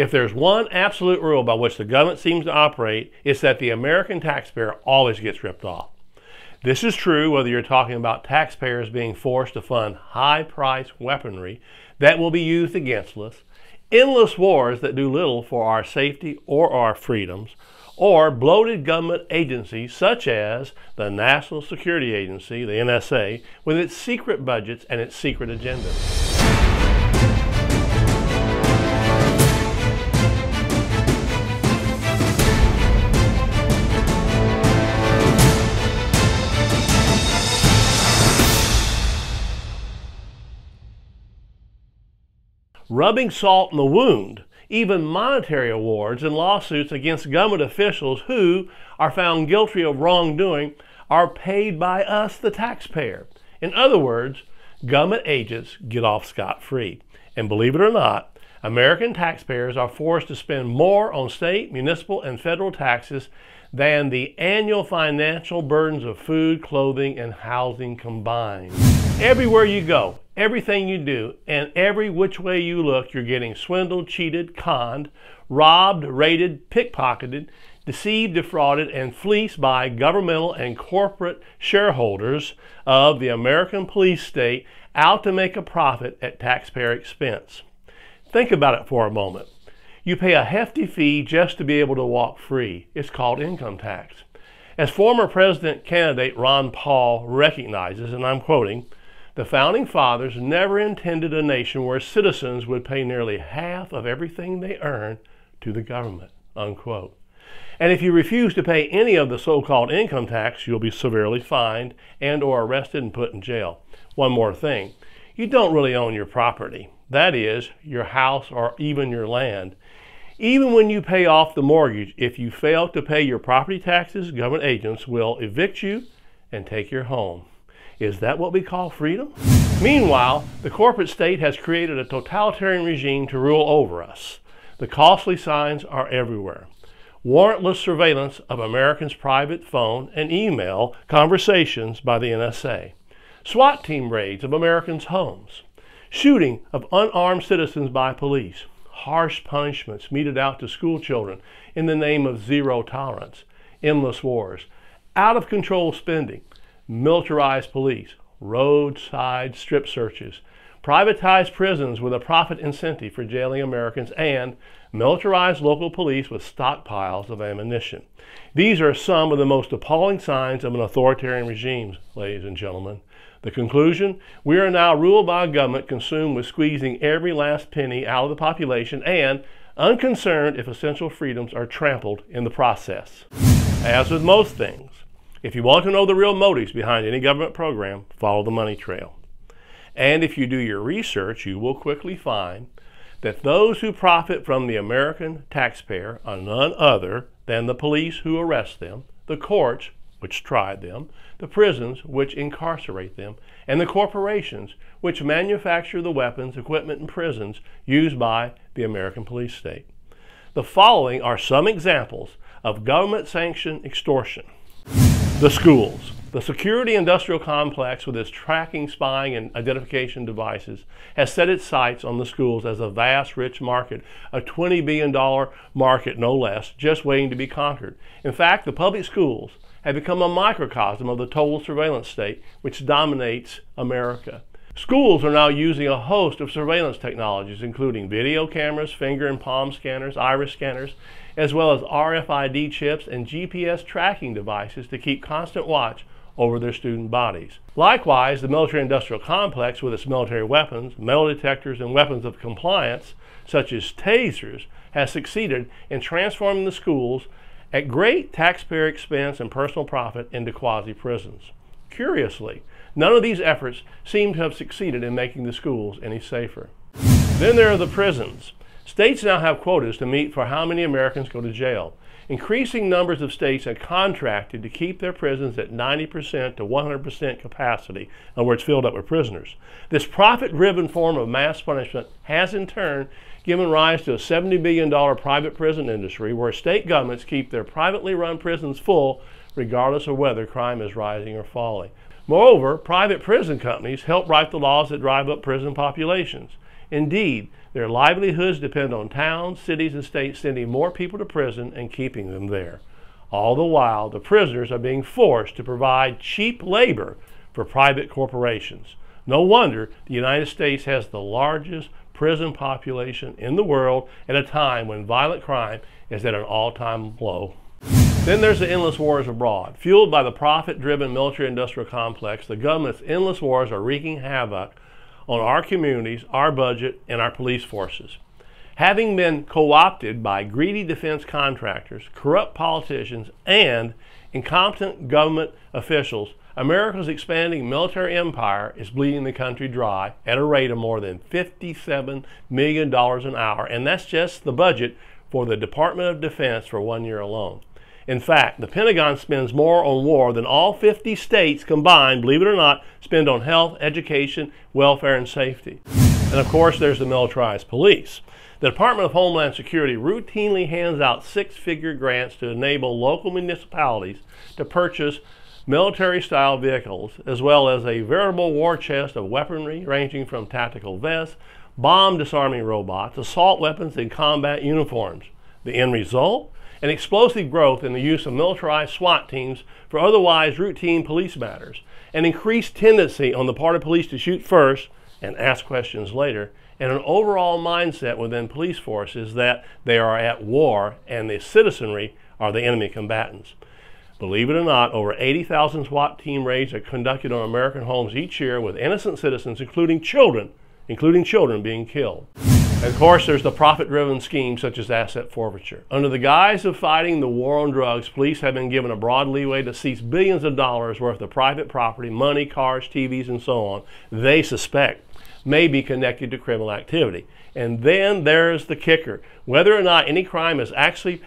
If there's one absolute rule by which the government seems to operate, it's that the American taxpayer always gets ripped off. This is true whether you're talking about taxpayers being forced to fund high-priced weaponry that will be used against us, endless wars that do little for our safety or our freedoms, or bloated government agencies such as the National Security Agency, the NSA, with its secret budgets and its secret agendas. Rubbing salt in the wound, even monetary awards and lawsuits against government officials who are found guilty of wrongdoing are paid by us, the taxpayer. In other words, government agents get off scot-free. And believe it or not, American taxpayers are forced to spend more on state, municipal, and federal taxes than the annual financial burdens of food, clothing, and housing combined. Everywhere you go, everything you do, and every which way you look, you're getting swindled, cheated, conned, robbed, raided, pickpocketed, deceived, defrauded, and fleeced by governmental and corporate shareholders of the American police state out to make a profit at taxpayer expense. Think about it for a moment. You pay a hefty fee just to be able to walk free. It's called income tax. As former president candidate Ron Paul recognizes, and I'm quoting, "The founding fathers never intended a nation where citizens would pay nearly half of everything they earn to the government," unquote. And if you refuse to pay any of the so-called income tax, you'll be severely fined and or arrested and put in jail. One more thing, you don't really own your property. That is, your house or even your land. Even when you pay off the mortgage, if you fail to pay your property taxes, government agents will evict you and take your home. Is that what we call freedom? Meanwhile, the corporate state has created a totalitarian regime to rule over us. The costly signs are everywhere. Warrantless surveillance of Americans' private phone and email conversations by the NSA. SWAT team raids of Americans' homes. Shooting of unarmed citizens by police. Harsh punishments meted out to school children in the name of zero tolerance. Endless wars. Out of control spending. Militarized police, roadside strip searches, privatized prisons with a profit incentive for jailing Americans, and militarized local police with stockpiles of ammunition. These are some of the most appalling signs of an authoritarian regime, ladies and gentlemen. The conclusion? We are now ruled by a government consumed with squeezing every last penny out of the population and unconcerned if essential freedoms are trampled in the process. As with most things, if you want to know the real motives behind any government program, follow the money trail. And if you do your research, you will quickly find that those who profit from the American taxpayer are none other than the police who arrest them, the courts which tried them, the prisons which incarcerate them, and the corporations which manufacture the weapons, equipment, and prisons used by the American police state. The following are some examples of government-sanctioned extortion. The schools. The security industrial complex with its tracking, spying, and identification devices has set its sights on the schools as a vast, rich market, a $20 billion market no less, just waiting to be conquered. In fact, the public schools have become a microcosm of the total surveillance state which dominates America. Schools are now using a host of surveillance technologies, including video cameras, finger and palm scanners, iris scanners, as well as RFID chips and GPS tracking devices to keep constant watch over their student bodies. Likewise, the military-industrial complex with its military weapons, metal detectors, and weapons of compliance, such as tasers, has succeeded in transforming the schools at great taxpayer expense and personal profit into quasi-prisons. Curiously, none of these efforts seem to have succeeded in making the schools any safer. Then there are the prisons. States now have quotas to meet for how many Americans go to jail. Increasing numbers of states have contracted to keep their prisons at 90% to 100% capacity, in other words, filled up with prisoners. This profit-driven form of mass punishment has in turn given rise to a $70 billion private prison industry where state governments keep their privately run prisons full regardless of whether crime is rising or falling. Moreover, private prison companies help write the laws that drive up prison populations. Indeed, their livelihoods depend on towns, cities, and states sending more people to prison and keeping them there. All the while, the prisoners are being forced to provide cheap labor for private corporations. No wonder the United States has the largest prison population in the world at a time when violent crime is at an all-time low. Then there's the endless wars abroad. Fueled by the profit-driven military-industrial complex, the government's endless wars are wreaking havoc on our communities, our budget, and our police forces. Having been co-opted by greedy defense contractors, corrupt politicians, and incompetent government officials, America's expanding military empire is bleeding the country dry at a rate of more than $57 million an hour, and that's just the budget for the Department of Defense for 1 year alone. In fact, the Pentagon spends more on war than all 50 states combined, believe it or not, spend on health, education, welfare, and safety. And of course, there's the militarized police. The Department of Homeland Security routinely hands out six-figure grants to enable local municipalities to purchase military-style vehicles, as well as a veritable war chest of weaponry ranging from tactical vests, bomb disarming robots, assault weapons, and combat uniforms. The end result? An explosive growth in the use of militarized SWAT teams for otherwise routine police matters, an increased tendency on the part of police to shoot first and ask questions later, and an overall mindset within police forces that they are at war and the citizenry are the enemy combatants. Believe it or not, over 80,000 SWAT team raids are conducted on American homes each year with innocent citizens, including children being killed. And of course, there's the profit-driven schemes such as asset forfeiture. Under the guise of fighting the war on drugs, police have been given a broad leeway to seize billions of dollars worth of private property, money, cars, TVs, and so on, they suspect may be connected to criminal activity. And then there's the kicker. Whether or not any crime is actually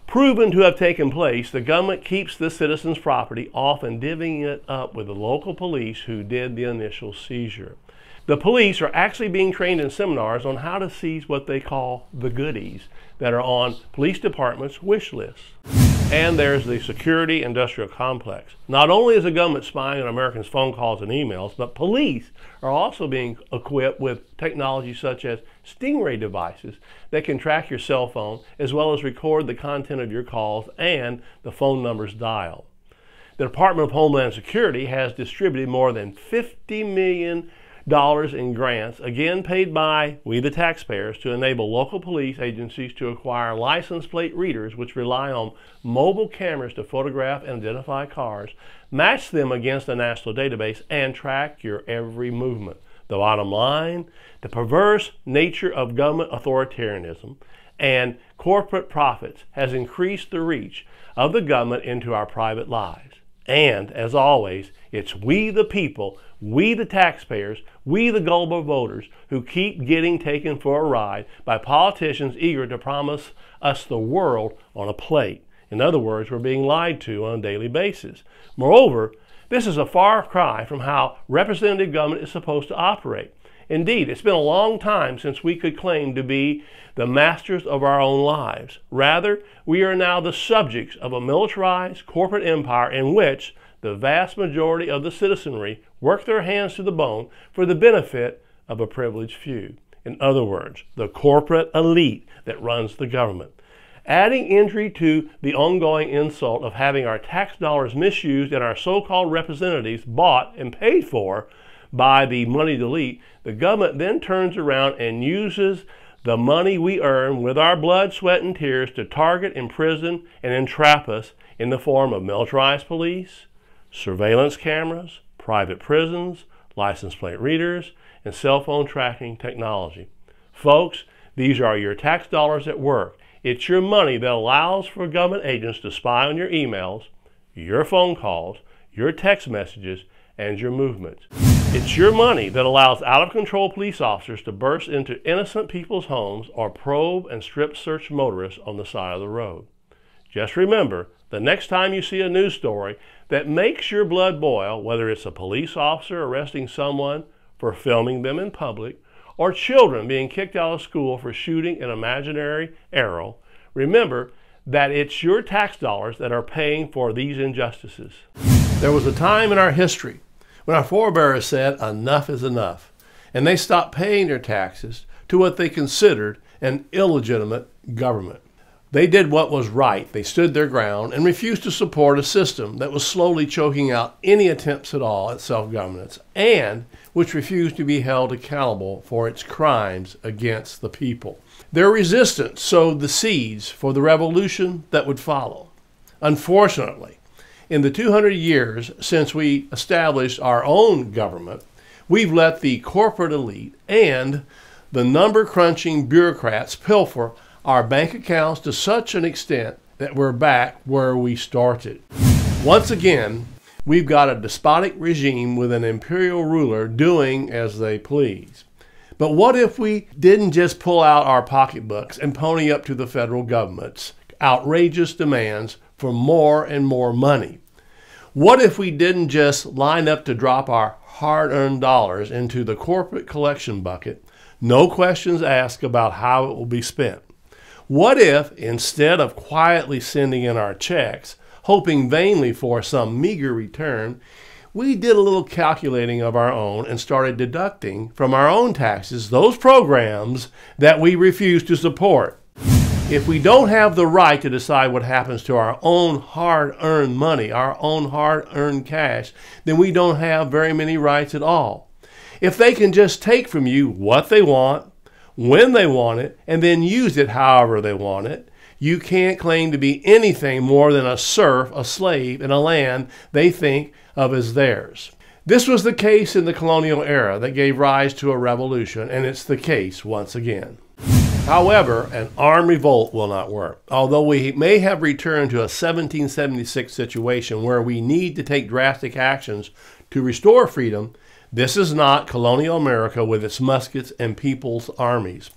proven to have taken place, the government keeps the citizen's property, often divvying it up with the local police who did the initial seizure. The police are actually being trained in seminars on how to seize what they call the goodies that are on police departments' wish lists. And there's the security industrial complex. Not only is the government spying on Americans' phone calls and emails, but police are also being equipped with technology such as stingray devices that can track your cell phone as well as record the content of your calls and the phone numbers dialed. The Department of Homeland Security has distributed more than $50 million in grants, again paid by we the taxpayers, to enable local police agencies to acquire license plate readers which rely on mobile cameras to photograph and identify cars, match them against a national database, and track your every movement. The bottom line, the perverse nature of government authoritarianism and corporate profits has increased the reach of the government into our private lives. And, as always, it's we the people, we the taxpayers, we the gullible voters who keep getting taken for a ride by politicians eager to promise us the world on a plate. In other words, we're being lied to on a daily basis. Moreover, this is a far cry from how representative government is supposed to operate. Indeed, it's been a long time since we could claim to be the masters of our own lives. Rather, we are now the subjects of a militarized corporate empire in which the vast majority of the citizenry work their hands to the bone for the benefit of a privileged few. In other words, the corporate elite that runs the government. Adding injury to the ongoing insult of having our tax dollars misused and our so-called representatives bought and paid for by the moneyed elite, the government then turns around and uses the money we earn with our blood, sweat, and tears to target, imprison, and entrap us in the form of militarized police, surveillance cameras, private prisons, license plate readers, and cell phone tracking technology. Folks, these are your tax dollars at work. It's your money that allows for government agents to spy on your emails, your phone calls, your text messages, and your movements. It's your money that allows out-of-control police officers to burst into innocent people's homes or probe and strip search motorists on the side of the road. Just remember, the next time you see a news story that makes your blood boil, whether it's a police officer arresting someone for filming them in public, or children being kicked out of school for shooting an imaginary arrow, remember that it's your tax dollars that are paying for these injustices. There was a time in our history when our forebears said enough is enough, and they stopped paying their taxes, to what they considered an illegitimate government. They did what was right. They stood their ground and refused to support a system that was slowly choking out any attempts at all at self-governance, and which refused to be held accountable for its crimes against the people. Their resistance sowed the seeds for the revolution that would follow. Unfortunately, in the 200 years since we established our own government, we've let the corporate elite and the number-crunching bureaucrats pilfer our bank accounts to such an extent that we're back where we started. Once again, we've got a despotic regime with an imperial ruler doing as they please. But what if we didn't just pull out our pocketbooks and pony up to the federal government's outrageous demands for more and more money? What if we didn't just line up to drop our hard-earned dollars into the corporate collection bucket, no questions asked about how it will be spent? What if, instead of quietly sending in our checks, hoping vainly for some meager return, we did a little calculating of our own and started deducting from our own taxes those programs that we refuse to support? If we don't have the right to decide what happens to our own hard-earned money, our own hard-earned cash, then we don't have very many rights at all. If they can just take from you what they want, when they want it, and then use it however they want it, you can't claim to be anything more than a serf, a slave in a land they think of as theirs. This was the case in the colonial era that gave rise to a revolution, and it's the case once again. However, an armed revolt will not work. Although we may have returned to a 1776 situation where we need to take drastic actions to restore freedom, this is not colonial America with its muskets and people's armies.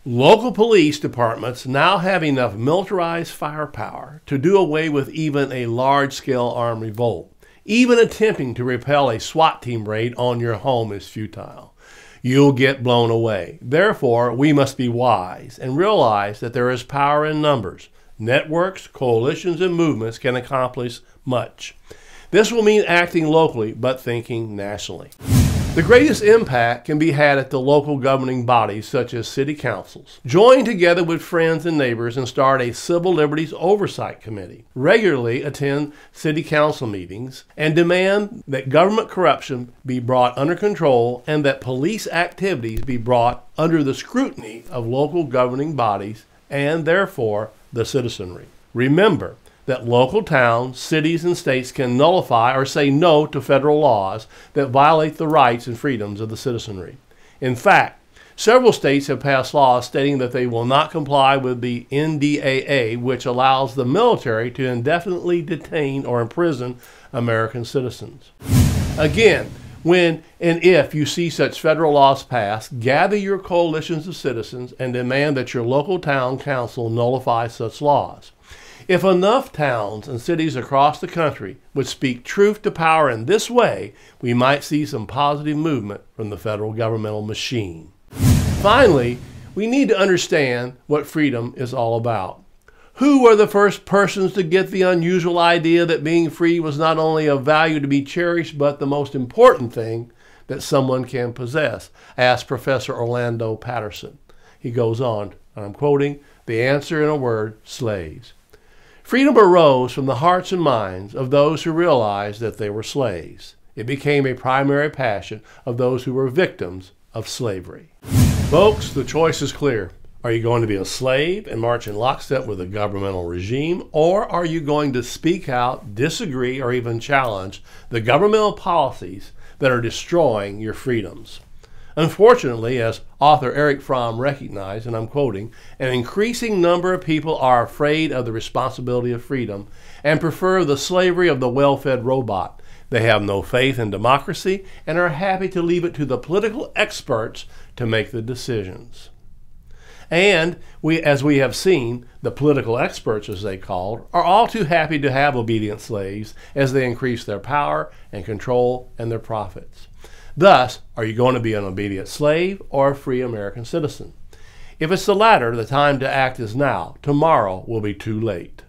Local police departments now have enough militarized firepower to do away with even a large-scale armed revolt. Even attempting to repel a SWAT team raid on your home is futile. You'll get blown away. Therefore, we must be wise and realize that there is power in numbers. Networks, coalitions, and movements can accomplish much. This will mean acting locally, but thinking nationally. The greatest impact can be had at the local governing bodies, such as city councils. Join together with friends and neighbors and start a Civil Liberties Oversight Committee. Regularly attend city council meetings and demand that government corruption be brought under control and that police activities be brought under the scrutiny of local governing bodies and, therefore, the citizenry. Remember that local towns, cities, and states can nullify or say no to federal laws that violate the rights and freedoms of the citizenry. In fact, several states have passed laws stating that they will not comply with the NDAA, which allows the military to indefinitely detain or imprison American citizens. Again, when and if you see such federal laws passed, gather your coalitions of citizens and demand that your local town council nullify such laws. If enough towns and cities across the country would speak truth to power in this way, we might see some positive movement from the federal governmental machine. Finally, we need to understand what freedom is all about. Who were the first persons to get the unusual idea that being free was not only of value to be cherished, but the most important thing that someone can possess? Asked Professor Orlando Patterson. He goes on, and I'm quoting, "The answer in a word, slaves." Freedom arose from the hearts and minds of those who realized that they were slaves. It became a primary passion of those who were victims of slavery. Folks, the choice is clear. Are you going to be a slave and march in lockstep with a governmental regime, or are you going to speak out, disagree, or even challenge the governmental policies that are destroying your freedoms? Unfortunately, as author Eric Fromm recognized, and I'm quoting, an increasing number of people are afraid of the responsibility of freedom and prefer the slavery of the well-fed robot. They have no faith in democracy and are happy to leave it to the political experts to make the decisions. And as we have seen, the political experts, as they called, are all too happy to have obedient slaves as they increase their power and control and their profits. Thus, are you going to be an obedient slave or a free American citizen? If it's the latter, the time to act is now. Tomorrow will be too late.